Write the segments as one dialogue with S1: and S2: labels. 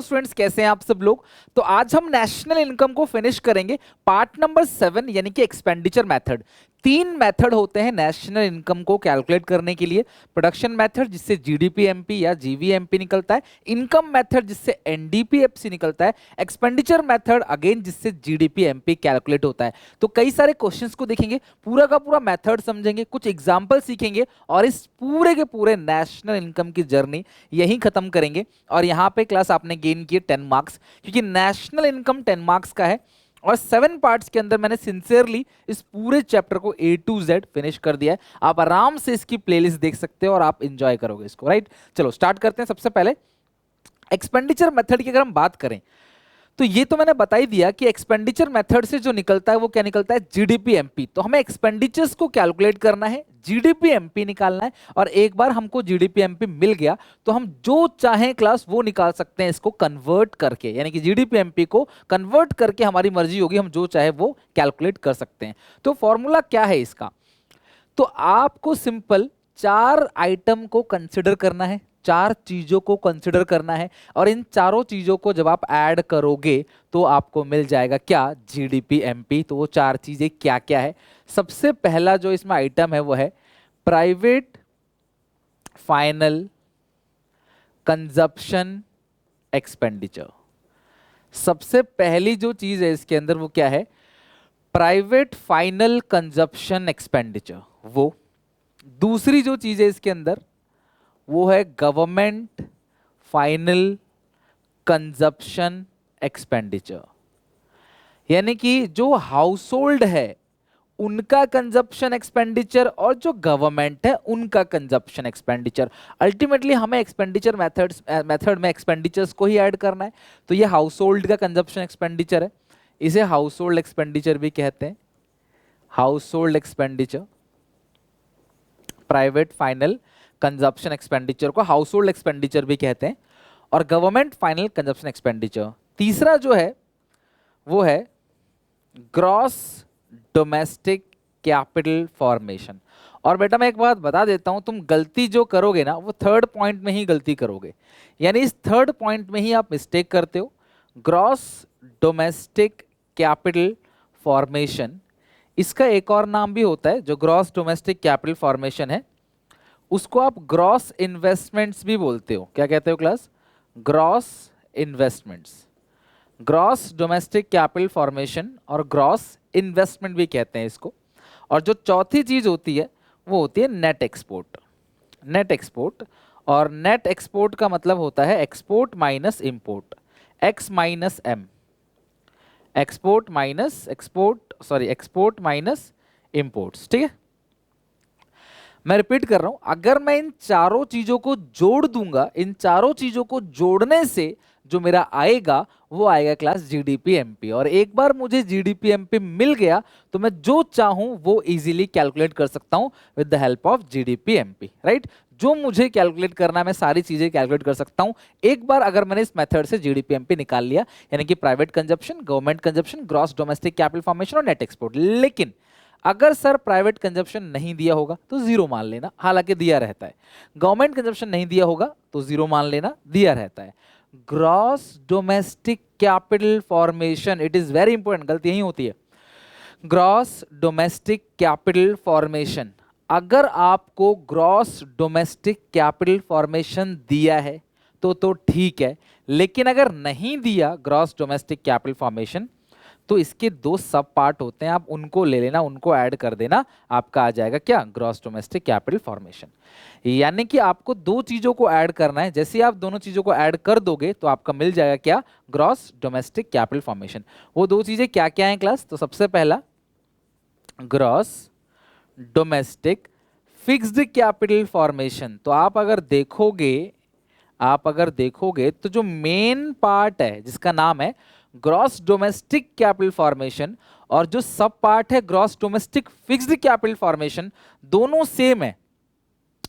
S1: Students, कैसे हैं आप सब लोग। तो आज हम नेशनल इनकम को फिनिश करेंगे। पार्ट नंबर 7 यानी कि एक्सपेंडिचर मेथड। तीन मेथड होते हैं नेशनल इनकम को कैलकुलेट करने के लिए। प्रोडक्शन मेथड जिससे जीडीपी एमपी या जीवीएमपी निकलता है, इनकम मेथड जिससे एनडीपीएफसी निकलता है, एक्सपेंडिचर मेथड अगेन जिससे जीडीपी एमपी कैलकुलेट होता है। तो कई सारे क्वेश्चंस को देखेंगे, पूरा का पूरा मेथड समझेंगे, कुछ एग्जांपल सीखेंगे और इस पूरे के पूरे नेशनल इनकम की जर्नी यहीं खत्म करेंगे। और यहाँ पे क्लास आपने गेन किए 10 मार्क्स, क्योंकि नेशनल इनकम 10 मार्क्स का है और 7 पार्ट्स के अंदर मैंने सिंसियरली इस पूरे चैप्टर को A to Z फिनिश कर दिया है। आप आराम से इसकी प्लेलिस्ट देख सकते हो और आप इंजॉय करोगे इसको, राइट। चलो स्टार्ट करते हैं। सबसे पहले एक्सपेंडिचर मेथड की अगर हम बात करें तो ये तो मैंने बता ही दिया कि एक्सपेंडिचर मेथड से जो निकलता है वो क्या निकलता है, जीडीपी एमपी। तो हमें एक्सपेंडिचर्स को कैलकुलेट करना है, जीडीपी एमपी निकालना है। और एक बार हमको जीडीपी एमपी मिल गया तो हम जो चाहें क्लास वो निकाल सकते हैं इसको कन्वर्ट करके, यानी कि जीडीपी एमपी को कन्वर्ट करके हमारी मर्जी होगी, हम जो चाहे वो कैलकुलेट कर सकते हैं। तो फॉर्मूला क्या है इसका, तो आपको सिंपल 4 आइटम को कंसिडर करना है, 4 चीजों को कंसिडर करना है और इन चारों चीजों को जब आप ऐड करोगे तो आपको मिल जाएगा क्या, जीडीपी एमपी। तो वो 4 चीजें क्या क्या है। सबसे पहला जो इसमें आइटम है वो है प्राइवेट फाइनल कंजप्शन एक्सपेंडिचर। सबसे पहली जो चीज है इसके अंदर वो क्या है, प्राइवेट फाइनल कंजप्शन एक्सपेंडिचर। वो दूसरी जो चीज है इसके अंदर वो है गवर्नमेंट फाइनल कंजप्शन एक्सपेंडिचर, यानी कि जो हाउस होल्ड है उनका कंजप्शन एक्सपेंडिचर और जो गवर्नमेंट है उनका कंजप्शन एक्सपेंडिचर। अल्टीमेटली हमें एक्सपेंडिचर मेथड में एक्सपेंडिचर्स को ही ऐड करना है। तो ये हाउस होल्ड का कंजप्शन एक्सपेंडिचर है, इसे हाउस होल्ड एक्सपेंडिचर भी कहते हैं, house hold expenditure. Private final consumption expenditure को हाउस होल्ड एक्सपेंडिचर भी कहते हैं और गवर्नमेंट फाइनल कंजप्शन एक्सपेंडिचर। तीसरा जो है वो है ग्रॉस डोमेस्टिक कैपिटल फॉर्मेशन। और बेटा मैं एक बात बता देता हूं, तुम गलती जो करोगे ना वो थर्ड पॉइंट में ही गलती करोगे, यानी इस थर्ड पॉइंट में ही आप मिस्टेक करते हो। ग्रॉस डोमेस्टिक कैपिटल फॉर्मेशन, इसका एक और नाम भी होता है, जो ग्रॉस डोमेस्टिक कैपिटल फॉर्मेशन है उसको आप ग्रॉस इन्वेस्टमेंट्स भी बोलते हो। क्या कहते हो class, gross investments. Gross domestic capital formation और ग्रॉस इन्वेस्टमेंट भी कहते हैं इसको। और जो चौथी चीज होती है वो होती है नेट एक्सपोर्ट। नेट एक्सपोर्ट, और नेट एक्सपोर्ट का मतलब होता है export minus import, X minus M, export minus export minus imports. ठीक है, मैं रिपीट कर रहा हूं, अगर मैं इन चारों चीजों को जोड़ दूंगा, इन चारों चीजों को जोड़ने से जो मेरा आएगा वो आएगा क्लास जीडीपी एमपी। और एक बार मुझे जीडीपी एमपी मिल गया तो मैं जो चाहूं वो इजीली कैलकुलेट कर सकता हूं with the help of GDP MP, right. जो मुझे कैलकुलेट करना है मैं सारी चीजें कैलकुलेट कर सकता हूं एक बार अगर मैंने इस मेथड से जीडीपी एमपी निकाल लिया, यानी कि private consumption, government consumption, gross domestic capital formation और नेट एक्सपोर्ट। लेकिन अगर सर प्राइवेट कंजप्शन नहीं दिया होगा तो जीरो मान लेना, हालांकि दिया रहता है। गवर्नमेंट कंजप्शन नहीं दिया होगा तो जीरो मान लेना, दिया रहता है। Gross domestic capital formation, it is very important, गलती यही होती है। ग्रॉस डोमेस्टिक कैपिटल फॉर्मेशन, अगर आपको ग्रॉस डोमेस्टिक कैपिटल फॉर्मेशन दिया है तो ठीक है, लेकिन अगर नहीं दिया ग्रॉस डोमेस्टिक कैपिटल फॉर्मेशन तो इसके 2 सब पार्ट होते हैं, आप उनको ले लेना, उनको ऐड कर देना, आपका आ जाएगा क्या, ग्रॉस डोमेस्टिक कैपिटल फॉर्मेशन। यानी कि आपको 2 चीजों को ऐड करना है, जैसे आप दोनों चीजों को ऐड कर दोगे तो आपका मिल जाएगा क्या, ग्रॉस डोमेस्टिक कैपिटल फॉर्मेशन। वो 2 चीजें क्या क्या हैं क्लास, तो सबसे पहला gross domestic fixed capital formation. तो आप अगर देखोगे तो जो मेन पार्ट है जिसका नाम है ग्रॉस डोमेस्टिक कैपिटल फॉर्मेशन और जो सब पार्ट है gross domestic fixed capital formation, दोनों सेम है।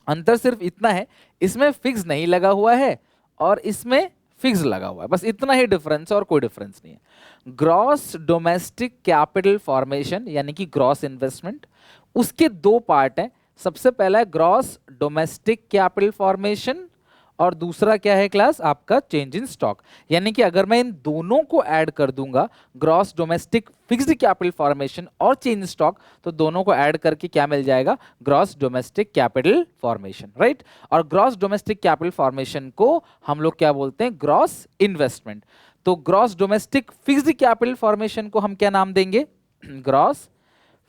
S1: अंतर सिर्फ इतना है, इसमें फिक्स नहीं लगा हुआ है और इसमें फिक्स लगा हुआ है, बस इतना ही डिफरेंस है और कोई डिफरेंस नहीं है। ग्रॉस डोमेस्टिक कैपिटल फॉर्मेशन यानी कि ग्रॉस इन्वेस्टमेंट, उसके 2 पार्ट हैं। सबसे पहला है ग्रॉस डोमेस्टिक कैपिटल फॉर्मेशन और दूसरा क्या है क्लास आपका चेंज इन स्टॉक। यानी कि अगर मैं इन दोनों को ऐड कर दूंगा, gross domestic fixed capital formation और चेंज स्टॉक, तो दोनों को ऐड करके क्या मिल जाएगा, gross domestic capital formation, right. और ग्रॉस डोमेस्टिक कैपिटल फॉर्मेशन को हम लोग क्या बोलते हैं, ग्रॉस इन्वेस्टमेंट। तो gross domestic fixed capital formation को हम क्या नाम देंगे, gross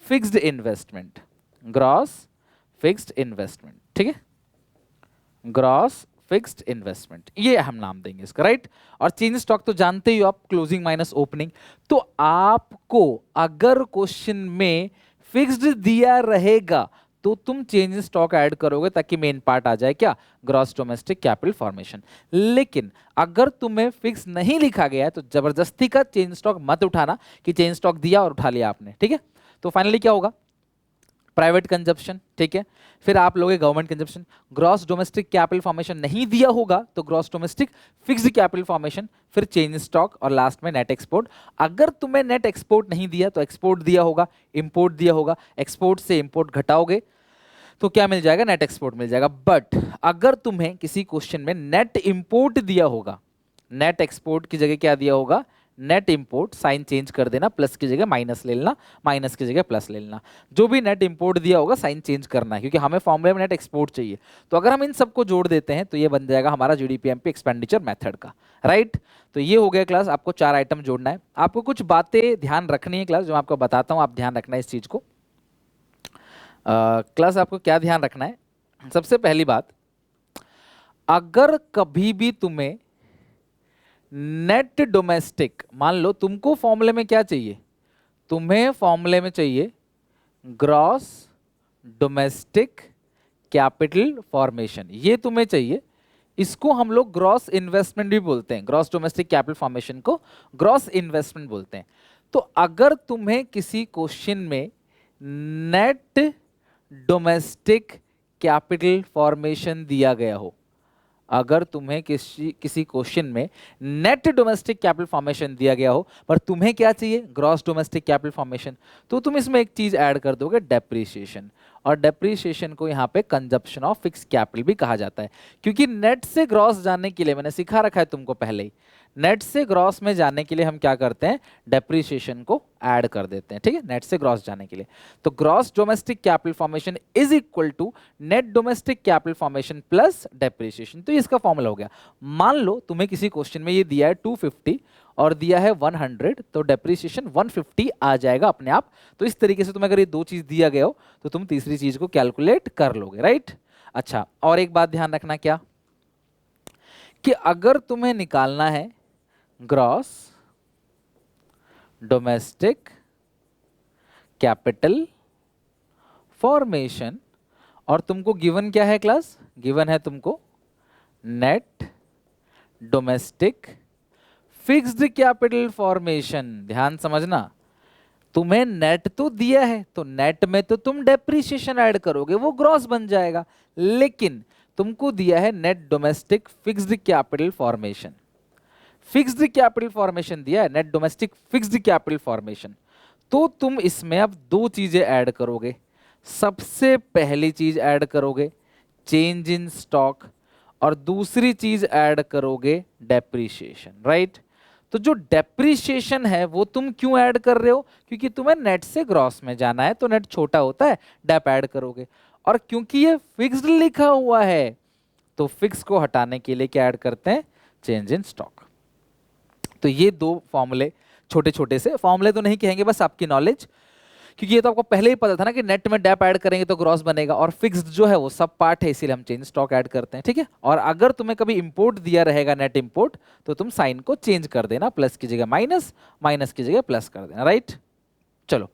S1: fixed investment, gross fixed investment, ठीक है, ग्रॉस फिक्स्ड इन्वेस्टमेंट, ये हम नाम देंगे इसका, राइट। और चेंज स्टॉक तो जानते ही हो आप, क्लोजिंग माइनस ओपनिंग। तो आपको अगर क्वेश्चन में फिक्स्ड दिया रहेगा तो तुम चेंज स्टॉक ऐड करोगे ताकि मेन पार्ट आ जाए क्या, ग्रॉस डोमेस्टिक कैपिटल फॉर्मेशन। लेकिन अगर तुम्हें फिक्स नहीं लिखा गया है तो जबरदस्ती का चेंज स्टॉक मत उठाना कि चेंज स्टॉक दिया और उठा लिया आपने, ठीक है। तो फाइनली क्या होगा, प्राइवेट कंजप्शन, ठीक है। फिर आप लोगे government consumption. Gross domestic capital formation नहीं दिया होगा तो gross domestic fixed capital formation, फिर चेंज स्टॉक और लास्ट में नेट एक्सपोर्ट। अगर तुम्हें नेट एक्सपोर्ट नहीं दिया तो एक्सपोर्ट दिया होगा, इंपोर्ट दिया होगा, एक्सपोर्ट से इंपोर्ट घटाओगे तो क्या मिल जाएगा, नेट एक्सपोर्ट मिल जाएगा। बट अगर तुम्हें किसी क्वेश्चन में नेट इंपोर्ट दिया होगा, नेट एक्सपोर्ट की जगह क्या दिया होगा, नेट इंपोर्ट, साइन चेंज कर देना, प्लस की जगह माइनस ले लेना, माइनस की जगह प्लस ले लेना। जो भी नेट इंपोर्ट दिया होगा साइन चेंज करना है, क्योंकि हमें फॉर्मूले में नेट एक्सपोर्ट चाहिए। तो अगर हम इन सबको जोड़ देते हैं तो ये बन जाएगा हमारा जीडीपीएमपी एक्सपेंडिचर मेथड का, राइट। तो ये हो गया क्लास, आपको 4 आइटम जोड़ना है। आपको कुछ बातें ध्यान रखनी है क्लास, जो मैं आपको बताता हूँ, आप ध्यान रखना है इस चीज को। क्लास आपको क्या ध्यान रखना है, सबसे पहली बात, अगर कभी भी तुम्हें नेट डोमेस्टिक, मान लो तुमको फॉर्मूले में क्या चाहिए, तुम्हें फॉर्मूले में चाहिए ग्रॉस डोमेस्टिक कैपिटल फॉर्मेशन, ये तुम्हें चाहिए। इसको हम लोग ग्रॉस इन्वेस्टमेंट भी बोलते हैं, ग्रॉस डोमेस्टिक कैपिटल फॉर्मेशन को ग्रॉस इन्वेस्टमेंट बोलते हैं। तो अगर तुम्हें किसी क्वेश्चन में नेट डोमेस्टिक कैपिटल फॉर्मेशन दिया गया हो, अगर तुम्हें किसी क्वेश्चन में नेट डोमेस्टिक कैपिटल फॉर्मेशन दिया गया हो पर तुम्हें क्या चाहिए, ग्रॉस डोमेस्टिक कैपिटल फॉर्मेशन, तो तुम इसमें एक चीज ऐड कर दोगे, डेप्रीशिएशन। और डेप्रीशिएशन को यहाँ पे कंजप्शन ऑफ फिक्स कैपिटल भी कहा जाता है, क्योंकि नेट से ग्रॉस जाने के लिए, मैंने सिखा रखा है तुमको पहले ही, नेट से ग्रॉस में जाने के लिए हम क्या करते हैं, डेप्रीशिएशन को ऐड कर देते हैं, ठीक है, नेट से ग्रॉस जाने के लिए। तो gross domestic capital formation is equal to net domestic capital formation plus depreciation. तो इसका फॉर्मूला हो गया। मान लो तुम्हें किसी क्वेश्चन में ये दिया है 250 और दिया है 100, तो डेप्रीशिएशन 150 आ जाएगा अपने आप। तो इस तरीके से तुम्हें अगर ये दो चीज दिया गया हो तो तुम तीसरी चीज को कैलकुलेट कर लोगे, राइट। अच्छा, और एक बात ध्यान रखना, क्या कि अगर तुम्हें निकालना है ग्रॉस डोमेस्टिक कैपिटल फॉर्मेशन और तुमको गिवन क्या है क्लास, गिवन है तुमको net domestic fixed capital formation. ध्यान समझना, तुम्हें नेट तो दिया है तो नेट में तो तुम डेप्रीशिएशन ऐड करोगे, वो ग्रॉस बन जाएगा। लेकिन तुमको दिया है net domestic fixed capital formation, fixed capital formation दिया है, net domestic fixed capital formation. तो तुम इसमें अब दो चीजें ऐड करोगे। सबसे पहली चीज ऐड करोगे चेंज इन स्टॉक और दूसरी चीज ऐड करोगे डेप्रीशिएशन, राइट। तो जो डेप्रीशिएशन है वो तुम क्यों ऐड कर रहे हो, क्योंकि तुम्हें नेट से ग्रॉस में जाना है तो नेट छोटा होता है, डेप ऐड करोगे। और क्योंकि ये फिक्स्ड लिखा हुआ है तो फिक्स को हटाने के लिए क्या ऐड करते हैं, चेंज इन स्टॉक। तो ये दो फॉर्मूले, छोटे छोटे से फॉर्मूले तो नहीं कहेंगे, बस आपकी नॉलेज, क्योंकि ये तो आपको पहले ही पता था ना कि नेट में डेप ऐड करेंगे तो ग्रॉस बनेगा और फिक्स्ड जो है वो सब पार्ट है, इसीलिए हम चेंज स्टॉक ऐड करते हैं, ठीक है। और अगर तुम्हें कभी इंपोर्ट दिया रहेगा नेट इंपोर्ट तो तुम साइन को चेंज कर देना, प्लस की जगह माइनस, माइनस की जगह प्लस कर देना, राइट। चलो,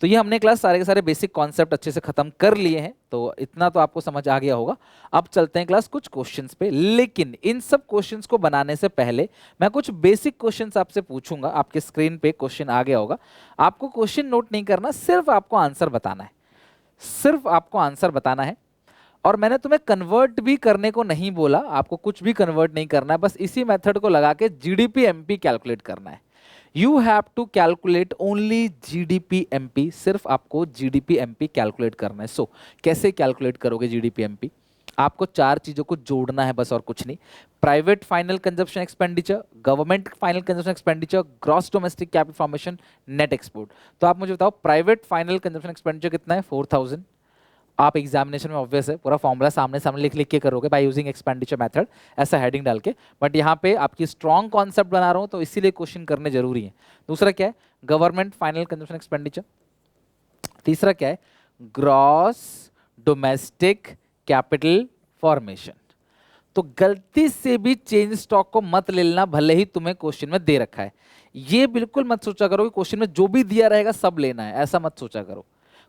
S1: तो ये हमने क्लास सारे के सारे बेसिक कॉन्सेप्ट अच्छे से खत्म कर लिए हैं, तो इतना तो आपको समझ आ गया होगा। अब चलते हैं क्लास कुछ क्वेश्चंस पे, लेकिन इन सब क्वेश्चंस को बनाने से पहले मैं कुछ बेसिक क्वेश्चंस आपसे पूछूंगा। आपके स्क्रीन पे क्वेश्चन आ गया होगा, आपको क्वेश्चन नोट नहीं करना, सिर्फ आपको आंसर बताना है, सिर्फ आपको आंसर बताना है। और मैंने तुम्हें कन्वर्ट भी करने को नहीं बोला, आपको कुछ भी कन्वर्ट नहीं करना है, बस इसी मेथड को लगा के जीडीपी एमपी कैलकुलेट करना है। You have to calculate only GDP MP, सिर्फ आपको जीडीपी एमपी कैलकुलेट करना है। सो कैसे कैलकुलेट करोगे जीडीपी एमपी, आपको चार चीजों को जोड़ना है बस और कुछ नहीं। Private final consumption expenditure, government final consumption expenditure, gross domestic capital formation, net export. तो आप मुझे बताओ प्राइवेट फाइनल कंजप्शन एक्सपेंडिचर कितना है? 4000। आप एग्जामिनेशन में ऑब्वियस है पूरा फॉर्मूला सामने सामने लिख लिख के करोगे बाय यूजिंग एक्सपेंडिचर मेथड, ऐसा हेडिंग डाल के। बट यहाँ पे आपकी स्ट्रॉन्ग कॉन्सेप्ट बना रहा हूँ तो इसीलिए क्वेश्चन करने जरूरी है। दूसरा क्या है? Government final consumption expenditure. तीसरा क्या है? Gross domestic capital formation. तो गलती से भी चेंज स्टॉक को मत ले लेना, भले ही तुम्हें क्वेश्चन में दे रखा है। ये बिल्कुल मत सोचा करो कि क्वेश्चन में जो भी दिया रहेगा सब लेना है, ऐसा मत सोचा करो।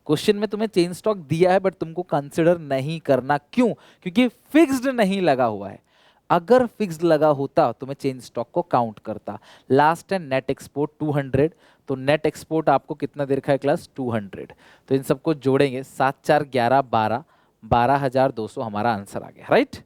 S1: क्वेश्चन में तुम्हें चेंज स्टॉक दिया है बट तुमको कंसिडर नहीं करना। क्यों? क्योंकि फिक्स्ड नहीं लगा हुआ है। अगर फिक्स्ड लगा होता तो मैं चेंज स्टॉक को काउंट करता। लास्ट है नेट एक्सपोर्ट 200, तो नेट एक्सपोर्ट आपको कितना दे रखा है क्लास? 200। तो इन सबको जोड़ेंगे, 7 4 11 12, 12,200 हमारा आंसर आ गया, राइट।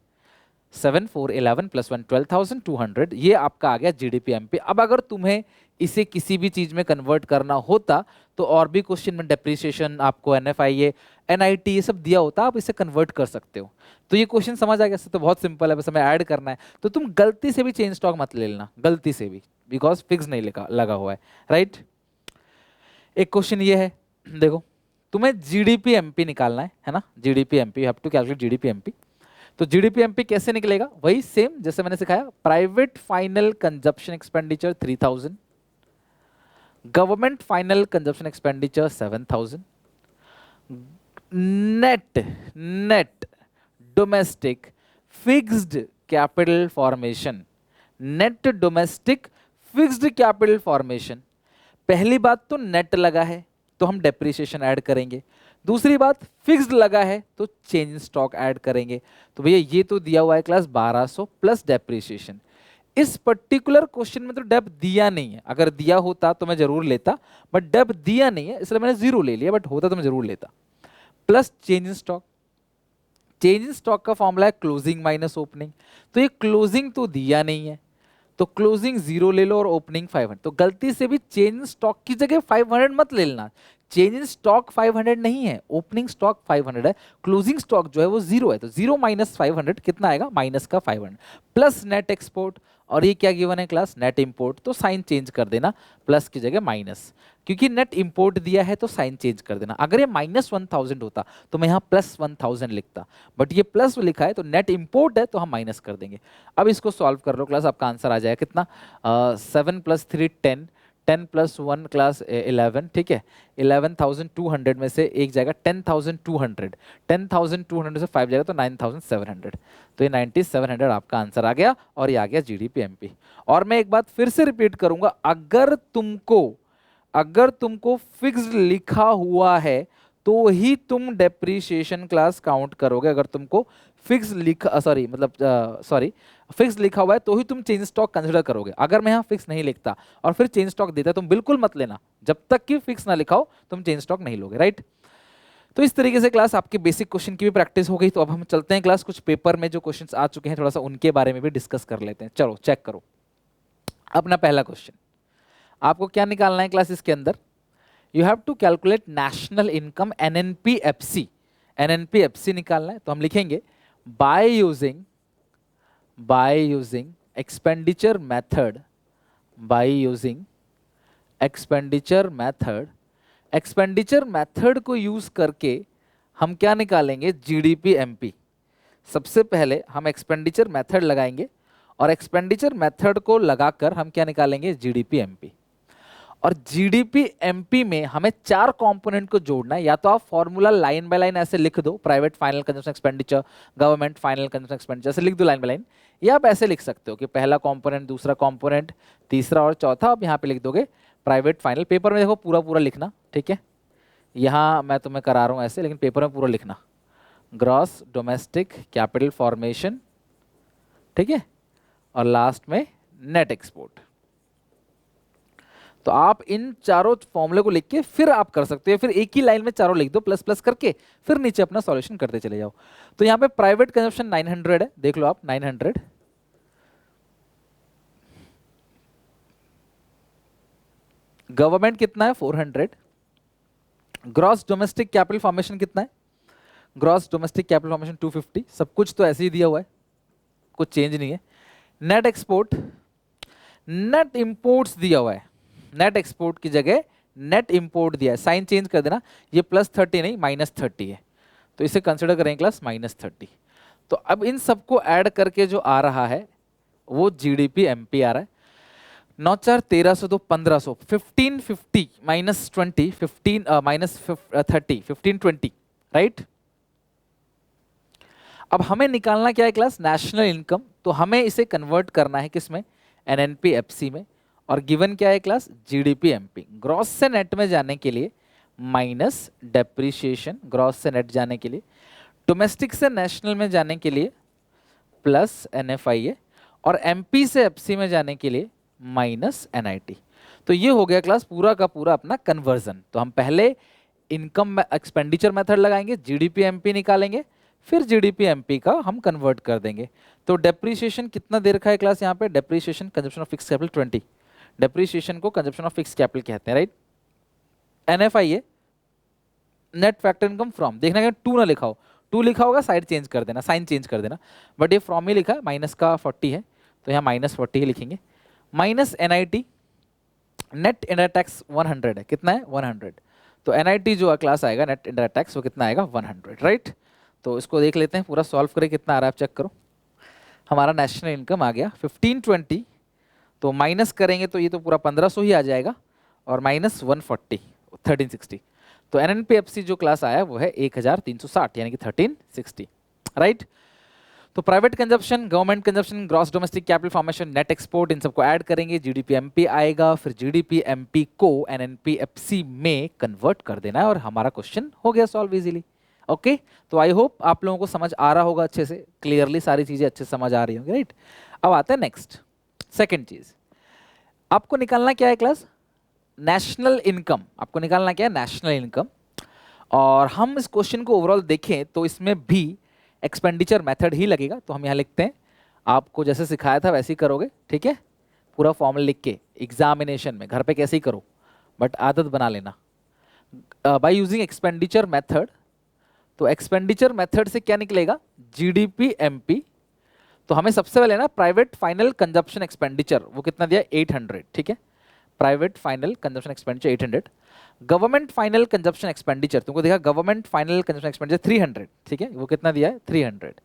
S1: 7 4 11 प्लस 1 12,200, ये आपका आ गया जीडीपी एमपी। अब अगर तुम्हें इसे किसी भी चीज में कन्वर्ट करना होता तो और भी क्वेश्चन में डेप्रिसिएशन, आपको एनएफआईए, एनआईटी ये सब दिया होता, आप इसे कन्वर्ट कर सकते हो। तो ये क्वेश्चन समझ आ गया? तो बहुत सिंपल है, बस हमें ऐड करना है। तो तुम गलती से भी चेंज स्टॉक मत ले लेना, गलती से भी, बिकॉज फिक्स नहीं लगा हुआ है, राइट। एक क्वेश्चन ये है, देखो तुम्हें जीडीपी एमपी निकालना है ना, GDP MP, you have to calculate GDP MP. तो जीडीपी एमपी कैसे निकलेगा? वही सेम जैसे मैंने सिखाया, private final consumption expenditure 3000, government final consumption expenditure 7000, net domestic fixed capital formation, net domestic fixed capital formation. पहली बात तो नेट लगा है तो हम डेप्रिसिएशन ऐड करेंगे, दूसरी बात फिक्स्ड लगा है तो चेंज स्टॉक ऐड करेंगे। तो भैया ये तो दिया हुआ है क्लास 1200 प्लस डेप्रिसिएशन। इस पर्टिकुलर क्वेश्चन में तो डेप दिया नहीं है, अगर दिया होता तो मैं जरूर लेता, बट डेप दिया नहीं है इसलिए मैंने जीरो ले लिया, बट होता तो मैं जरूर लेता। Plus change stock, change stock का फॉर्मूला है क्लोजिंग माइनस ओपनिंग, तो ये क्लोजिंग तो दिया नहीं है तो क्लोजिंग 0 ले लो और ओपनिंग 500। तो गलती से भी चेंज स्टॉक की जगह 500 मत ले लेना, चेंज स्टॉक 500 नहीं है, ओपनिंग स्टॉक 500 है, क्लोजिंग स्टॉक जो है वो 0 है। तो 0 माइनस 500 कितना आएगा? माइनस का 500, प्लस नेट एक्सपोर्ट, और ये क्या गिवन है क्लास? Net import. तो साइन चेंज कर देना, प्लस की जगह माइनस, क्योंकि नेट इंपोर्ट दिया है तो साइन चेंज कर देना। अगर ये -1000 होता तो मैं यहाँ +1000 लिखता, बट ये प्लस लिखा है तो नेट इंपोर्ट है तो हम माइनस कर देंगे। अब इसको सॉल्व कर लो क्लास, आपका आंसर आ जाएगा कितना? 7 + 3 10, 10 + 1 क्लास 11, ठीक है। 11,200 में से एक जाएगा 10,200, 10,200 से 5 जाएगा तो 9,700। तो ये 9,700 आपका आंसर आ गया और ये आ गया जीडीपी एमपी। और मैं एक बात फिर से रिपीट करूंगा, अगर तुमको फिक्स्ड लिखा हुआ है तो ही तुम डेप्रीशिएशन क्लास काउंट करोगे। अगर तुमको फिक्स फिक्स लिखा हुआ है तो ही तुम चेंज स्टॉक कंसिडर करोगे। अगर मैं यहाँ फिक्स नहीं लिखता और फिर चेंज स्टॉक देता तुम बिल्कुल मत लेना, जब तक कि फिक्स ना लिखा हो तुम चेंज स्टॉक नहीं लोगे, राइट। तो इस तरीके से क्लास आपके बेसिक क्वेश्चन की भी प्रैक्टिस हो गई। तो अब हम चलते हैं क्लास कुछ पेपर में जो क्वेश्चंस आ चुके हैं थोड़ा सा उनके बारे में भी डिस्कस कर लेते हैं। चलो चेक करो अपना पहला क्वेश्चन। आपको क्या निकालना है क्लास इसके अंदर? You have to calculate national income NNPFC, NNPFC निकालना है। तो हम लिखेंगे by using expenditure method, by using expenditure method, expenditure method को यूज करके हम क्या निकालेंगे? GDP MP. सबसे पहले हम एक्सपेंडिचर मेथड लगाएंगे और एक्सपेंडिचर मेथड को लगाकर हम क्या निकालेंगे? GDP MP. और जीडीपी एमपी में हमें 4 कंपोनेंट को जोड़ना है। या तो आप फॉर्मूला लाइन बाय लाइन ऐसे लिख दो, private final consumption expenditure, government final consumption expenditure, ऐसे लिख दो लाइन बाय लाइन, या आप ऐसे लिख सकते हो कि पहला कंपोनेंट, दूसरा कंपोनेंट, तीसरा और चौथा आप यहाँ पे लिख दोगे प्राइवेट फाइनल। पेपर में देखो पूरा पूरा लिखना, ठीक है। यहाँ मैं तुम्हें करा रहा हूँ ऐसे, लेकिन पेपर में पूरा लिखना, ग्रॉस डोमेस्टिक कैपिटल फॉर्मेशन, ठीक है, और लास्ट में नेट एक्सपोर्ट। तो आप इन चारों फॉर्मूले को लिख के फिर आप कर सकते हो, फिर एक ही लाइन में चारों लिख दो प्लस प्लस करके, फिर नीचे अपना सॉल्यूशन करते चले जाओ। तो यहाँ पे प्राइवेट कंजप्शन 900 है, देख लो आप 900, गवर्नमेंट कितना है? 400, ग्रॉस डोमेस्टिक कैपिटल फॉर्मेशन कितना है? ग्रॉस डोमेस्टिक कैपिटल फॉर्मेशन 250, सब कुछ तो ऐसे ही दिया हुआ है, कुछ चेंज नहीं है। नेट एक्सपोर्ट, नेट इंपोर्ट्स दिया हुआ है, नेट एक्सपोर्ट की जगह नेट इंपोर्ट दिया है, साइन चेंज कर देना, ये +30 नहीं -30 है, तो इसे कंसिडर करेंगे क्लास -30। तो अब इन सबको ऐड करके जो आ रहा है वो जीडीपी एमपी आ रहा है। 9 4 1300 तो 1500, 1550 -20, 30 1520, राइट। अब हमें निकालना क्या है क्लास, नेशनल इनकम, तो हमें इसे कन्वर्ट करना है किसमें, एनएनपी एफसी में, और गिवन क्या है क्लास, जीडीपी एमपी। ग्रॉस से नेट में जाने के लिए माइनस डेप्रीशिएशन, ग्रॉस से नेट जाने के लिए, डोमेस्टिक से नेशनल में जाने के लिए प्लस एनएफआईए, और एमपी से एफसी में जाने के लिए माइनस एनआईटी। तो ये हो गया क्लास पूरा का पूरा अपना कन्वर्जन। तो हम पहले इनकम एक्सपेंडिचर मेथड लगाएंगे, जीडीपी एमपी निकालेंगे, फिर जीडीपी एमपी का हम कन्वर्ट कर देंगे। तो डेप्रीशिएशन कितना दे रखा है क्लास यहाँ पे, depreciation consumption of fix capital 20, depreciation को कंजप्शन ऑफ फिक्स कैपिटल कहते हैं, right. NFIA net factor income from, देखना कि 2 ना लिखा हो, 2 लिखा होगा साइड चेंज कर देना, साइन चेंज कर देना, बट ये फ्रॉम ही लिखा है, माइनस का 40 है तो यहाँ -40 ही लिखेंगे। Minus NIT, net indirect tax 100 है, कितना है 100, तो एनआईटी जो क्लास आएगा नेट इंडायरेक्ट टैक्स वो कितना आएगा 100, राइट। तो इसको देख लेते हैं पूरा सॉल्व करें कितना आ रहा है, आप चेक करो। हमारा नेशनल इनकम आ गया 1520, तो माइनस करेंगे तो ये तो पूरा 1500 ही आ जाएगा, और माइनस 140 1360, तो एनएनपीएफसी जो क्लास आया वो है 1360 यानी कि 1360, राइट। तो private consumption, government consumption, gross domestic capital formation, net export, इन सबको ऐड करेंगे, जीडीपी एमपी आएगा, फिर जीडीपी एमपी को एनएनपीएफसी में कन्वर्ट कर देना है, और हमारा क्वेश्चन हो गया सॉल्व इजीली। ओके, तो आई होप आप लोगों को समझ आ रहा होगा अच्छे से, क्लियरली सारी चीजें अच्छे से समझ आ रही होंगी, राइट। अब आते हैं नेक्स्ट, सेकेंड चीज आपको निकालना क्या है क्लास, नेशनल इनकम। आपको निकालना क्या है, नेशनल इनकम। और हम इस क्वेश्चन को ओवरऑल देखें तो इसमें भी एक्सपेंडिचर मेथड ही लगेगा, तो हम यहाँ लिखते हैं, आपको जैसे सिखाया था वैसे ही करोगे, ठीक है, पूरा फॉर्मूला लिख के एग्जामिनेशन में, घर पे कैसे ही करो बट आदत बना लेना। बाय यूजिंग एक्सपेंडिचर मेथड, तो एक्सपेंडिचर मेथड से क्या निकलेगा, जीडीपी एमपी। तो हमें सबसे पहले ना प्राइवेट फाइनल कंजप्शन एक्सपेंडिचर वो कितना दिया 800, ठीक है, private final consumption expenditure 800, government final consumption expenditure तुमको देखा, गवर्नमेंट फाइनल कंजप्शन एक्सपेंडिचर 300, ठीक है, वो कितना दिया है 300।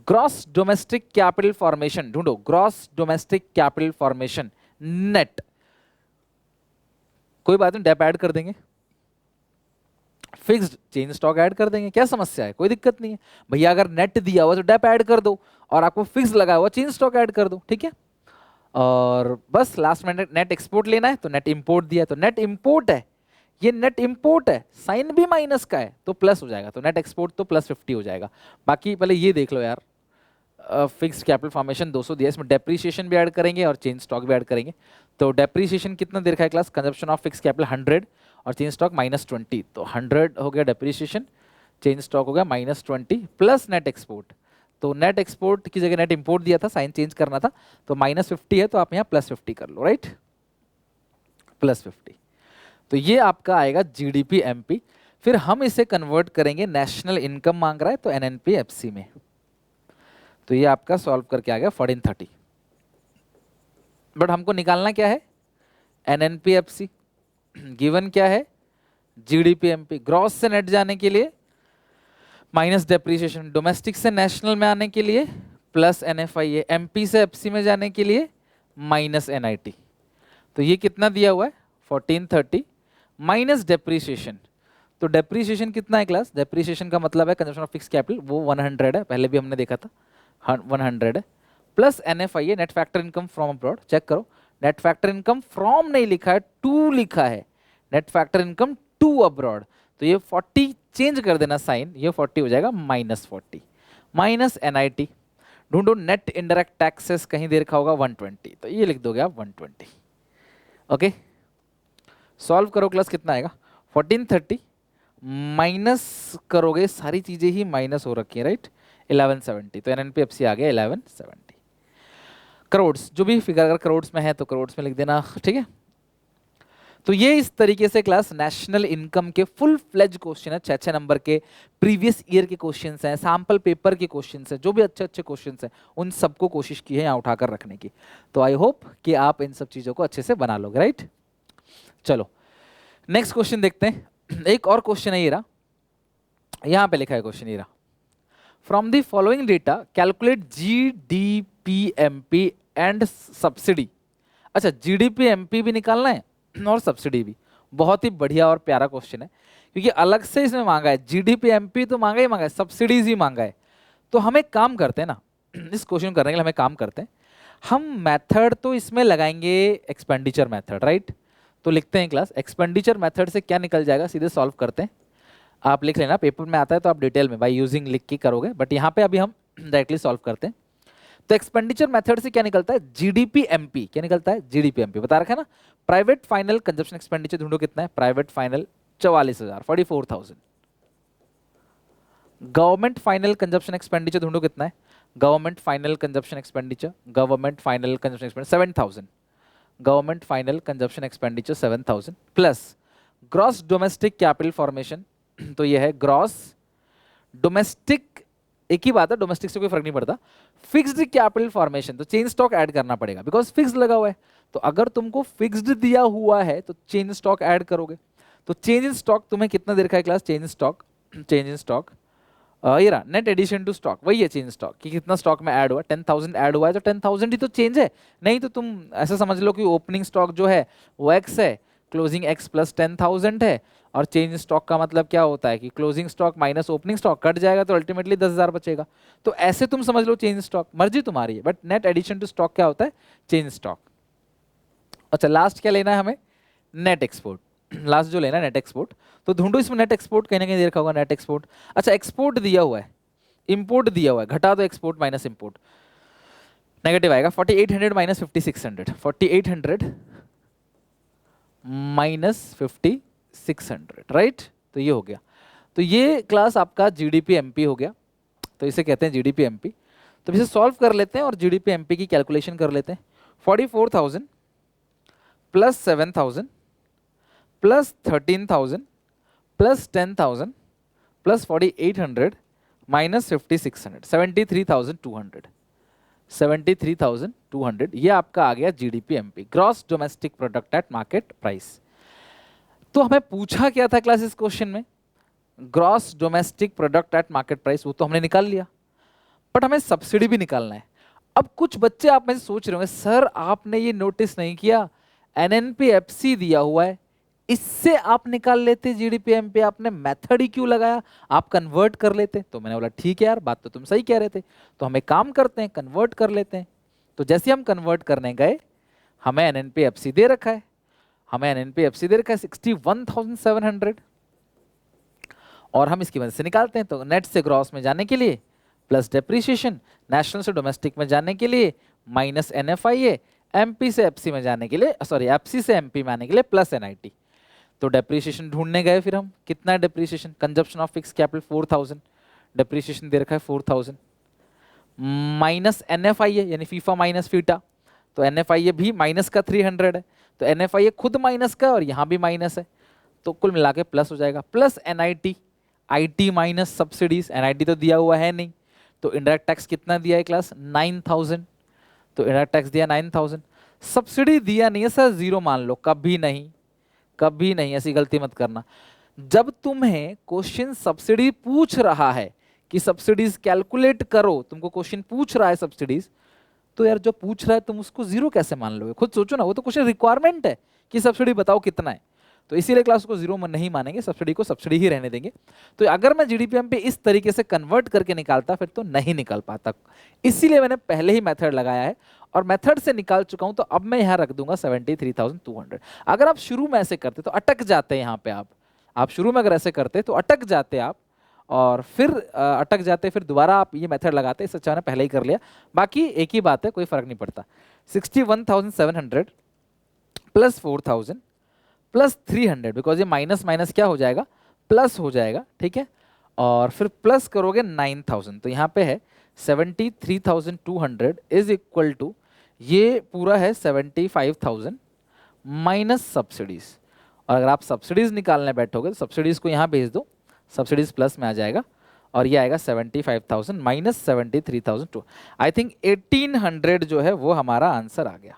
S1: ग्रॉस डोमेस्टिक कैपिटल फॉर्मेशन ढूंढो, gross domestic capital formation net, कोई बात नहीं डेप ऐड कर देंगे, फिक्स्ड चेंज स्टॉक ऐड कर देंगे, क्या समस्या है, कोई दिक्कत नहीं है भैया, अगर नेट दिया हुआ तो डेप ऐड कर दो, और आपको फिक्स लगा हुआ चेंज स्टॉक ऐड कर दो, ठीक है। और बस लास्ट में नेट एक्सपोर्ट लेना है, तो नेट इंपोर्ट दिया, तो नेट इंपोर्ट है, ये नेट इंपोर्ट है, साइन भी माइनस का है तो प्लस हो जाएगा, तो नेट एक्सपोर्ट तो +50 हो जाएगा। बाकी पहले ये देख लो यार, फिक्स्ड कैपिटल फॉर्मेशन 200 दिया, इसमें डेप्रीशिएशन भी ऐड करेंगे और चेंज स्टॉक भी ऐड करेंगे। तो डेप्रीशिएशन कितना दे रखा है class, consumption of fix capital 100 और चेंज स्टॉक -20, तो 100 हो गया डेप्रीशिएशन, चेंज स्टॉक हो गया -20 प्लस नेट एक्सपोर्ट। तो नेट एक्सपोर्ट की जगह नेट इंपोर्ट दिया था, साइन चेंज करना था, तो -50 है तो आप यहाँ +50 कर लो, राइट, +50। तो ये आपका आएगा जीडीपी एमपी। फिर हम इसे कन्वर्ट करेंगे, नेशनल इनकम मांग रहा है तो एनएनपीएफसी में, तो ये आपका सॉल्व करके आ गया 1430। बट हमको निकालना क्या है, एनएनपीएफसी, गिवन क्या है जीडीपी एमपी। ग्रॉस से नेट जाने के लिए माइनस डेप्रीशिएशन, डोमेस्टिक से नेशनल में आने के लिए प्लस एनएफआईए, एमपी से एफसी में जाने के लिए माइनस एनआईटी। तो ये कितना दिया हुआ है 1430 माइनस डेप्रीशिएशन। तो डेप्रीशिएशन कितना है क्लास, डेप्रीशिएशन का मतलब है कंजप्शन ऑफ फिक्स कैपिटल, वो 100 है, पहले भी हमने देखा था 100 है, plus NFIA net factor income from abroad. Check करो, नेट फैक्टर इनकम फ्रॉम नहीं लिखा है, टू लिखा है, net factor income to abroad, तो ये 40 चेंज कर देना साइन, ये 40 हो जाएगा -40 माइनस एनआईटी। ढूंढो नेट इनडायरेक्ट टैक्सेस, कहीं दे रखा होगा 120, तो ये लिख दोगे आप 120। ओके, सॉल्व करो क्लास, कितना आएगा 1430 माइनस करोगे, सारी चीजें ही माइनस हो रखी है, राइट, 1170, तो एनएनपीएफसी आ गया 1170 करोड़। जो भी फिगर अगर करोड़ में है तो करोड़ में लिख देना, ठीक है। तो ये इस तरीके से क्लास नेशनल इनकम के फुल फ्लेज क्वेश्चन है, 6-6 नंबर के प्रीवियस ईयर के क्वेश्चंस हैं, सैंपल पेपर के क्वेश्चंस हैं, जो भी अच्छे अच्छे क्वेश्चंस हैं उन सबको कोशिश की है यहाँ उठाकर रखने की। तो आई होप कि आप इन सब चीज़ों को अच्छे से बना लोगे, राइट। चलो नेक्स्ट क्वेश्चन देखते हैं। एक और क्वेश्चन है, ये रहा, यहाँ पे लिखा है क्वेश्चन, ये रहा, from the following data calculate GDP-MP and subsidy. अच्छा, GDP-MP भी निकालना है और सब्सिडी भी। बहुत ही बढ़िया और प्यारा क्वेश्चन है, क्योंकि अलग से इसमें मांगा है, GDP-MP तो मांगा ही मांगा है, सब्सिडीज ही मांगा है। तो हम एक काम करते हैं ना, इस क्वेश्चन करने के लिए हम एक काम करते हैं, हम मेथड तो इसमें लगाएंगे एक्सपेंडिचर मेथड, राइट। तो लिखते हैं क्लास, एक्सपेंडिचर मेथड से क्या निकल जाएगा सीधे सॉल्व करते हैं। आप लिख लेना, पेपर में आता है तो आप डिटेल में बाय यूजिंग लिख के करोगे, बट यहाँ पे अभी हम डायरेक्टली सॉल्व करते हैं। तो एक्सपेंडिचर मेथड से क्या निकलता है, GDP-MP। क्या निकलता है, GDP-MP बता रखा है ना। प्राइवेट फाइनल कंजप्शन एक्सपेंडिचर ढूंढो कितना है, private final 44,000, 44,000। Government final consumption expenditure ढूंढो कितना है, government final consumption expenditure, government final consumption expenditure 7,000, government final consumption expenditure 7,000 plus gross domestic capital formation. तो ये है ग्रॉस डोमेस्टिक, एक ही बात है, डोमेस्टिक से कोई फर्क नहीं पड़ता। फिक्स्ड कैपिटल फॉर्मेशन, तो चेंज स्टॉक ऐड करना पड़ेगा बिकॉज फिक्स्ड लगा हुआ है। तो अगर तुमको फिक्स्ड दिया हुआ है तो चेंज स्टॉक ऐड करोगे। तो चेंज इन स्टॉक तुम्हें कितना दे रखा है class, change stock, change in stock ये रहा, नेट एडिशन टू स्टॉक, वही है चेंज स्टॉक कि कितना स्टॉक में ऐड हुआ, 10,000 ऐड हुआ है तो 10,000 ही तो चेंज है। नहीं तो तुम ऐसा समझ लो कि ओपनिंग स्टॉक जो है वो एक्स है, क्लोजिंग एक्स प्लस 10,000 है, और चेंज स्टॉक का मतलब क्या होता है कि closing stock minus opening stock cut जाएगा तो अल्टीमेटली 10,000 बचेगा। तो ऐसे तुम समझ लो चेंज स्टॉक, मर्जी तुम्हारी है, but net addition to stock क्या होता है, चेंज स्टॉक। अच्छा लास्ट क्या लेना है हमें, नेट एक्सपोर्ट। लास्ट जो लेना है नेट एक्सपोर्ट, तो ढूंढो इसमें नेट एक्सपोर्ट, कहीं ना कहीं दे रखा होगा नेट एक्सपोर्ट। अच्छा एक्सपोर्ट दिया हुआ है, इंपोर्ट दिया हुआ है, घटा दो एक्सपोर्ट माइनस इंपोर्ट, नेगेटिव आएगा, 4800 माइनस 5600, 4800 माइनस 5600, राइट। तो ये हो गया। तो ये क्लास आपका GDP-MP हो गया, तो इसे कहते हैं GDP-MP। तो इसे सॉल्व कर लेते हैं और GDP-MP की कैलकुलेशन कर लेते हैं। 44,000 plus 7,000 plus 13,000 plus 10,000 plus 4,800 minus 5,600, 73,200, 73,200, ये आपका आ गया GDP-MP, gross domestic product at market price. तो हमें पूछा क्या था क्लास इस क्वेश्चन में, gross domestic product at market price, वो तो हमने निकाल लिया, बट हमें सब्सिडी भी निकालना है। अब कुछ बच्चे आप में से सोच रहे होंगे, सर आपने ये नोटिस नहीं किया NNP-FC दिया हुआ है, इससे आप निकाल लेते GDP-MP, आपने मेथड ही क्यों लगाया, आप कन्वर्ट कर लेते। तो मैंने बोला ठीक है यार, बात तो तुम सही कह रहे थे, तो हम एक काम करते हैं कन्वर्ट कर लेते हैं। तो जैसे हम कन्वर्ट करने गए, हमें NNP-FC दे रखा है, हमें NNP-FC दे रखा है 61,700, और हम इसकी मदद से निकालते हैं। तो नेट से ग्रॉस में जाने के लिए प्लस डेप्रीशिएशन, नेशनल से डोमेस्टिक में जाने के लिए माइनस NFIA, MP से FC में जाने के लिए, सॉरी FC से MP में आने के लिए प्लस NIT। तो डेप्रीशिएशन ढूंढने गए, फिर हम कितना है depreciation, consumption of fix capital 4,000, depreciation दे रखा है 4,000, माइनस NFIA यानी फीफा माइनस फीटा, तो NFIA भी माइनस का 300 है, तो NFIA खुद माइनस का और यहाँ भी माइनस है, तो कुल मिला के प्लस हो जाएगा, plus NIT, IT minus subsidies, NIT तो दिया हुआ है नहीं, तो इंडायरेक्ट टैक्स कितना दिया है क्लास 9,000, तो इंडायरेक्ट टैक्स दिया 9,000, सब्सिडी दिया नहीं है सर, जीरो मान लो, कभी नहीं, कभी नहीं, ऐसी गलती मत करना। जब तुम्हें क्वेश्चन सब्सिडी पूछ रहा है कि सब्सिडीज कैलकुलेट करो, तुमको क्वेश्चन पूछ रहा है सब्सिडीज, तो यार जो पूछ रहा है तुम उसको जीरो कैसे मान लोगे, खुद सोचो ना, वो तो क्वेश्चन रिक्वायरमेंट है कि सब्सिडी बताओ कितना है, तो इसीलिए क्लास को जीरो नहीं मानेंगे, सब्सिडी को सब्सिडी ही रहने देंगे। तो अगर मैं GDP-MP इस तरीके से कन्वर्ट करके निकालता फिर तो नहीं निकल पाता, इसीलिए मैंने पहले ही मेथड लगाया है और मेथड से निकाल चुका हूं, तो अब मैं यहाँ रख दूंगा 73,200। अगर आप शुरू में ऐसे करते तो अटक जाते, यहाँ पे आप शुरू में अगर ऐसे करते तो अटक जाते आप, और फिर अटक जाते, फिर दोबारा आप ये मेथड लगाते, इससे अच्छा मैंने पहले ही कर लिया। बाकी एक ही बात है, कोई फर्क नहीं पड़ता। 61,700 प्लस 4,000 प्लस 300, बिकॉज ये माइनस माइनस क्या हो जाएगा, प्लस हो जाएगा, ठीक है, और फिर प्लस करोगे 9,000, तो यहाँ पे है 73,200 इज इक्वल टू, ये पूरा है 75,000 माइनस सब्सिडीज, और अगर आप सब्सिडीज निकालने बैठोगे तो सब्सिडीज को यहाँ भेज दो, सब्सिडीज प्लस में आ जाएगा और ये आएगा 75,000 माइनस 73,002। आई थिंक 1800 जो है वो हमारा आंसर आ गया।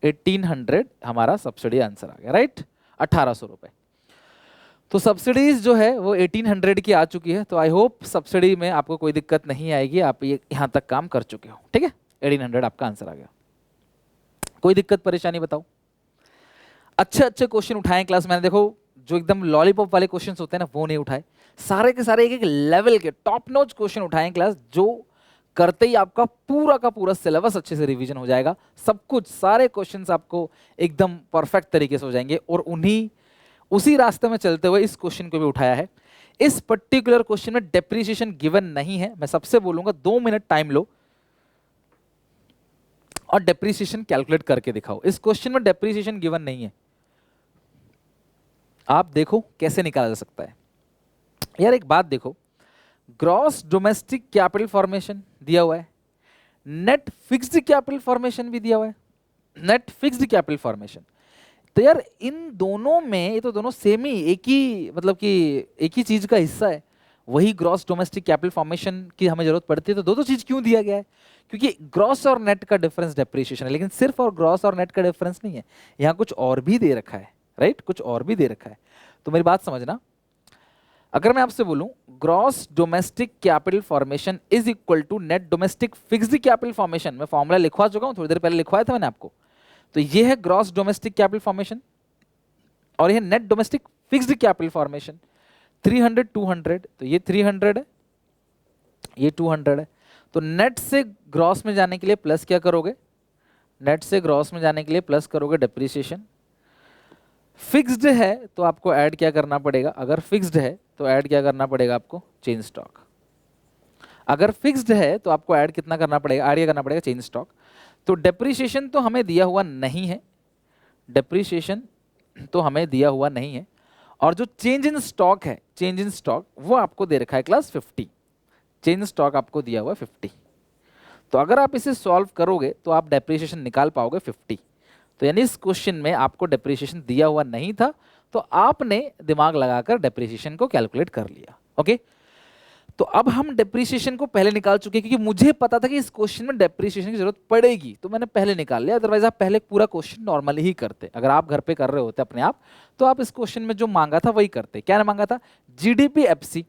S1: 1800 हमारा सब्सिडी आंसर आ गया, राइट। 1800 रुपए। तो सब्सिडीज जो है वो 1800 की आ चुकी है। तो आई होप सब्सिडी में आपको कोई दिक्कत नहीं आएगी, आप ये यहाँ तक काम कर चुके हो, ठीक है। 1800 आपका आंसर आ गया। कोई दिक्कत परेशानी बताओ। अच्छे अच्छे क्वेश्चन उठाएं क्लास में, देखो जो एकदम लॉलीपॉप वाले क्वेश्चन होते हैं ना वो नहीं उठाए, सारे के सारे एक एक लेवल के टॉप नॉच क्वेश्चन उठाएं क्लास, जो करते ही आपका पूरा का पूरा सिलेबस अच्छे से रिवीजन हो जाएगा। सब कुछ सारे क्वेश्चंस आपको एकदम परफेक्ट तरीके से हो जाएंगे। और उसी रास्ते में चलते हुए इस क्वेश्चन को भी उठाया है। इस पर्टिकुलर क्वेश्चन में डेप्रिसिएशन गिवन नहीं है। मैं सबसे बोलूंगा 2 मिनट टाइम लो और डेप्रिसिएशन कैलकुलेट करके दिखाओ। इस क्वेश्चन में डेप्रिसिएशन गिवन नहीं है, आप देखो कैसे निकाला जा सकता है। यार एक बात देखो, ग्रॉस डोमेस्टिक कैपिटल फॉर्मेशन दिया हुआ है, नेट फिक्स्ड कैपिटल फॉर्मेशन भी दिया हुआ है, नेट फिक्स्ड कैपिटल फॉर्मेशन। तो यार इन दोनों में, ये तो दोनों सेम ही, एक ही मतलब कि एक ही चीज का हिस्सा है। वही ग्रॉस डोमेस्टिक कैपिटल फॉर्मेशन की हमें जरूरत पड़ती है, तो दो चीज क्यों दिया गया है? क्योंकि ग्रॉस और नेट का डिफरेंस डेप्रिसिएशन है, लेकिन सिर्फ और ग्रॉस और नेट का डिफरेंस नहीं है, यहाँ कुछ और भी दे रखा है, राइट, कुछ और भी दे रखा है। तो मेरी बात समझना, अगर मैं आपसे बोलूं gross domestic capital formation is equal to net domestic fixed capital formation, मैं फॉर्मूला लिखवा चुका हूं, थोड़ी देर पहले लिखवाया था मैंने आपको। तो ये है ग्रॉस डोमेस्टिक कैपिटल फॉर्मेशन और ये net domestic fixed capital formation. 300 200, तो ये 300 है, ये 200 है। तो नेट से ग्रॉस में जाने के लिए प्लस क्या करोगे? नेट से ग्रॉस में जाने के लिए प्लस करोगे डेप्रिसिएशन। फिक्स्ड है तो आपको ऐड क्या करना पड़ेगा? अगर फिक्स्ड है तो ऐड क्या करना पड़ेगा आपको? Change stock. अगर फिक्स्ड है तो आपको ऐड कितना करना पड़ेगा? ऐड क्या करना पड़ेगा? Change stock. तो डेप्रिसिएशन तो हमें दिया हुआ नहीं है, डेप्रिसिएशन तो हमें दिया हुआ नहीं है। और जो चेंज इन स्टॉक है, चेंज इन स्टॉक वो आपको दे रखा है क्लास 50। चेंज स्टॉक आपको दिया हुआ है 50। तो अगर आप इसे सॉल्व करोगे तो आप डेप्रिसिएशन निकाल पाओगे 50। तो यानी इस क्वेश्चन में आपको डेप्रिसिएशन दिया हुआ नहीं था, तो आपने दिमाग लगाकर डेप्रिसिएशन को कैलकुलेट कर लिया। ओके, तो अब हम डेप्रिसिएशन को पहले निकाल चुके, क्योंकि मुझे पता था कि इस क्वेश्चन में डेप्रिसिएशन की जरूरत पड़ेगी, तो मैंने पहले निकाल लिया। अदरवाइज आप पहले पूरा क्वेश्चन नॉर्मली ही करते। अगर आप घर पे कर रहे होते अपने आप, तो आप इस क्वेश्चन में जो मांगा था वही करते। क्या मांगा था? GDP FC.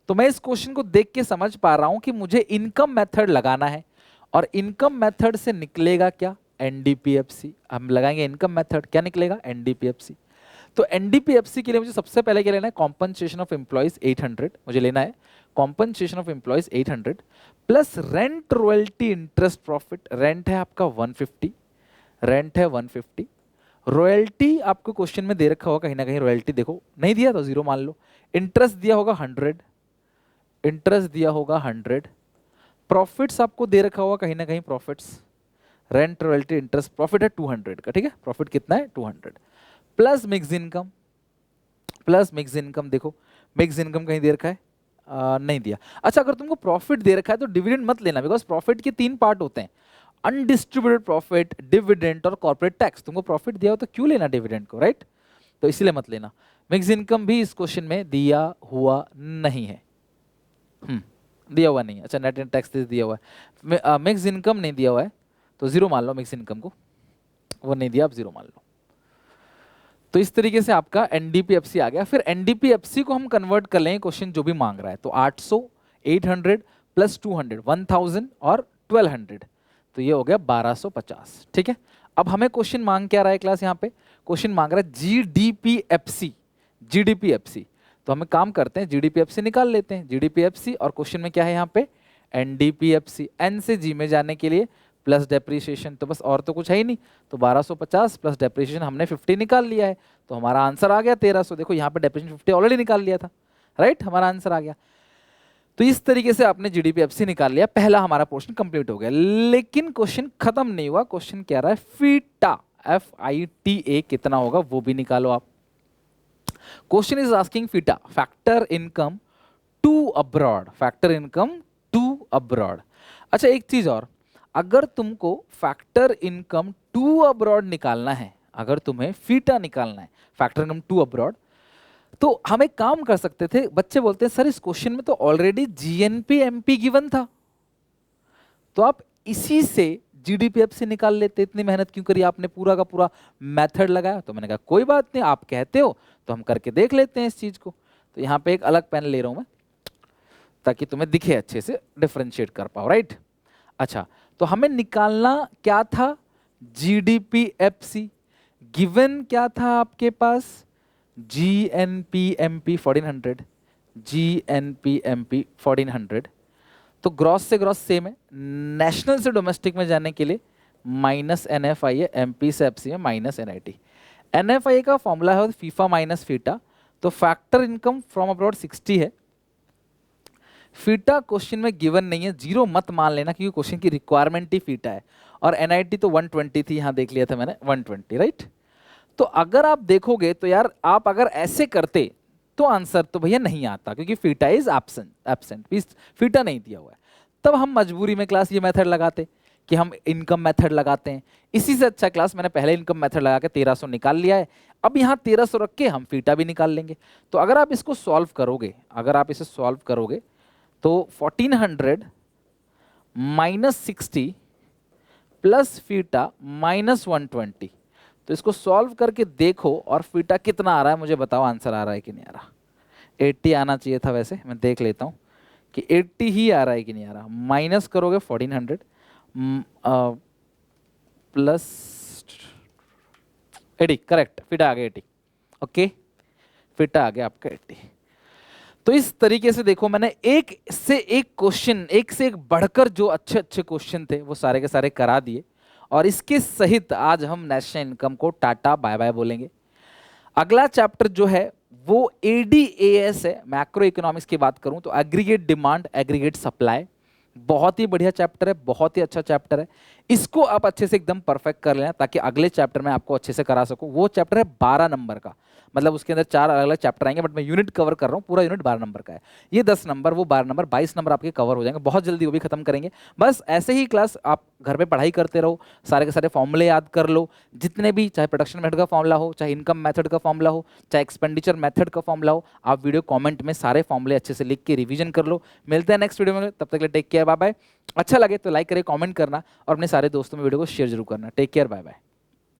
S1: तो मैं इस क्वेश्चन को देख के समझ पा रहा हूं कि मुझे इनकम मेथड लगाना है, और इनकम मेथड से निकलेगा क्या? एनडीपीएफसी। हम लगाएंगे इनकम मेथड, क्या निकलेगा? एनडीपीएफसी। तो एनडीपीएफसी के लिए मुझे सबसे पहले क्या लेना है? कॉम्पनसेशन ऑफ एम्प्लॉइज 800 मुझे लेना है। Compensation of employees 800 plus rent royalty interest profit. Rent है आपका 150, रेंट है 150। रॉयल्टी आपको क्वेश्चन में दे रखा होगा कहीं ना कहीं, रॉयल्टी देखो नहीं दिया तो जीरो मान लो। इंटरेस्ट दिया होगा 100, इंटरेस्ट दिया होगा 100। प्रॉफिट्स आपको दे रखा होगा कहीं ना कहीं, profits, rent royalty interest profit है 200 का, ठीक है। प्रॉफिट कितना है? 200 plus mix income, plus mix income. देखो मिक्स इनकम कहीं दे रखा है? नहीं दिया। अच्छा, अगर तुमको प्रॉफिट दे रखा है तो डिविडेंड मत लेना, बिकॉज प्रॉफिट के 3 पार्ट होते हैं, अनडिस्ट्रीब्यूटेड प्रॉफिट, डिविडेंड और कॉर्पोरेट टैक्स। तुमको प्रॉफिट दिया हो तो क्यों लेना डिविडेंड को, राइट? तो इसलिए मत लेना। मिक्स इनकम भी इस क्वेश्चन में दिया हुआ नहीं है, दिया हुआ नहीं है। अच्छा, नेट टैक्स दिया हुआ है, मिक्स इनकम नहीं दिया हुआ है, तो जीरो मान लो। मिक्स इनकम को वो नहीं दिया, आप जीरो मान लो। तो इस तरीके से आपका एनडीपीएफसी आ गया। फिर एनडीपीएफसी को हम कन्वर्ट कर लेंगे क्वेश्चन जो भी मांग रहा है। तो 800, 800 प्लस 200, 1000 और 1200, तो ये हो गया 1250, ठीक है। अब हमें क्वेश्चन मांग क्या रहा है क्लास? यहाँ पे क्वेश्चन मांग रहा है जीडीपीएफसी, जीडीपीएफसी। तो हमें काम करते हैं, जीडीपीएफसी निकाल लेते हैं। जीडीपीएफसी और क्वेश्चन में क्या है यहाँ पे? एनडीपीएफसी। एन से जी में जाने के लिए प्लस डेप्रिसिएशन, तो बस और तो कुछ है ही नहीं। तो 1250 प्लस डेप्रिसिएशन हमने 50 निकाल लिया है, तो हमारा आंसर आ गया 1300। देखो यहाँ पे डेप्रिसिएशन 50 ऑलरेडी निकाल लिया था, राइट, हमारा आंसर आ गया। तो इस तरीके से आपने जीडीपीएफसी निकाल लिया, पहला हमारा पोर्शन कंप्लीट हो गया। लेकिन क्वेश्चन खत्म नहीं हुआ, क्वेश्चन कह रहा है फीटा, FITA कितना होगा वो भी निकालो आप। Question is asking FITA, factor income to abroad, factor income to abroad. अच्छा, एक चीज और, अगर तुमको फैक्टर इनकम टू अब्रॉड निकालना है, अगर तुम्हें फीटा निकालना है, फैक्टर इनकम 2 अब्रॉड, तो हम एक काम कर सकते थे। बच्चे बोलते हैं सर इस क्वेश्चन में तो ऑलरेडी जीएनपी एमपी गिवन था, तो आप इसी से जीडीपीएफसी निकाल लेते, इतनी मेहनत क्यों करी आपने, पूरा का पूरा मेथड लगाया। तो मैंने कहा कोई बात नहीं, आप कहते हो तो हम करके देख लेते हैं इस चीज को। तो यहाँ पे एक अलग पेन ले रहा हूं मैं ताकि तुम्हें दिखे अच्छे से, डिफरेंशिएट कर पाओ, राइट। अच्छा, तो हमें निकालना क्या था, जीडीपीएफसी। गिवन क्या था आपके पास, जीएनपीएमपी 1400, जीएनपीएमपी 1400। तो ग्रॉस से ग्रॉस सेम है, नेशनल से डोमेस्टिक में जाने के लिए माइनस एनएफआई है, एमपी से एफसी में माइनस एनआईटी। एनएफआई का फॉर्मूला है फीफा माइनस फीटा, तो फैक्टर इनकम फ्रॉम अब्रॉड 60 है। फीटा क्वेश्चन में गिवन नहीं है, जीरो मत मान लेना क्योंकि क्वेश्चन की रिक्वायरमेंट ही फीटा है। और एनआईटी तो 120 थी, यहां देख लिया था मैंने 120, राइट। तो अगर आप देखोगे तो यार आप अगर ऐसे करते तो आंसर तो भैया नहीं आता, क्योंकि फीटा इज एब्सेंट, फीटा नहीं दिया हुआ है। तब हम मजबूरी में क्लास ये मेथड लगाते कि हम इनकम मेथड लगाते हैं। इसी से अच्छा क्लास मैंने पहले इनकम मेथड लगा के 1300 निकाल लिया है। अब यहाँ 1300 रख के हम फीटा भी निकाल लेंगे। तो अगर आप इसको सॉल्व करोगे, अगर आप इसे सॉल्व करोगे तो 1400 माइनस 60 प्लस फीटा माइनस 120, तो इसको सॉल्व करके देखो और फीटा कितना आ रहा है मुझे बताओ, आंसर आ रहा है कि नहीं आ रहा। 80 आना चाहिए था, वैसे मैं देख लेता हूँ कि 80 ही आ रहा है कि नहीं आ रहा। माइनस करोगे 1400 प्लस 80, करेक्ट, फीटा आ गया 80, ओके, फीटा आ गया आपका 80। तो इस तरीके से देखो मैंने एक से एक क्वेश्चन, एक से एक बढ़कर जो अच्छे अच्छे क्वेश्चन थे वो सारे के सारे करा दिए। और इसके सहित आज हम नेशनल इनकम को टाटा बाय बाय बोलेंगे। अगला चैप्टर जो है वो एडीएएस है, मैक्रो इकोनॉमिक्स की बात करूं तो एग्रीगेट डिमांड एग्रीगेट सप्लाई। बहुत ही बढ़िया चैप्टर है, बहुत ही अच्छा चैप्टर है। इसको आप अच्छे से एकदम परफेक्ट कर लेना ताकि अगले चैप्टर में आपको अच्छे से करा सकूं। वो चैप्टर है 12 नंबर का, मतलब उसके अंदर 4 अलग अलग चैप्टर आएंगे, बट मैं यूनिट कवर कर रहा हूँ, पूरा यूनिट 12 नंबर का है। ये 10 नंबर, वो 12 नंबर, 22 नंबर आपके कवर हो जाएंगे बहुत जल्दी, वो भी खत्म करेंगे। बस ऐसे ही क्लास आप घर पे पढ़ाई करते रहो, सारे के सारे फॉर्मूले याद कर लो, जितने भी, चाहे प्रोडक्शन मेथड का फॉर्मूला हो, चाहे इनकम मेथड का फॉर्मूला हो, चाहे एक्सपेंडिचर मेथड का फॉर्मूला हो। आप वीडियो कॉमेंट में सारे फॉर्मूले अच्छे से लिख के रिविजन कर लो। मिलते हैं नेक्स्ट वीडियो में, तब तक के लिए टेक केयर, बाय बाय। अच्छा लगे तो लाइक करें, कमेंट करना और अपने सारे दोस्तों में वीडियो को शेयर जरूर करना। Take care, bye bye.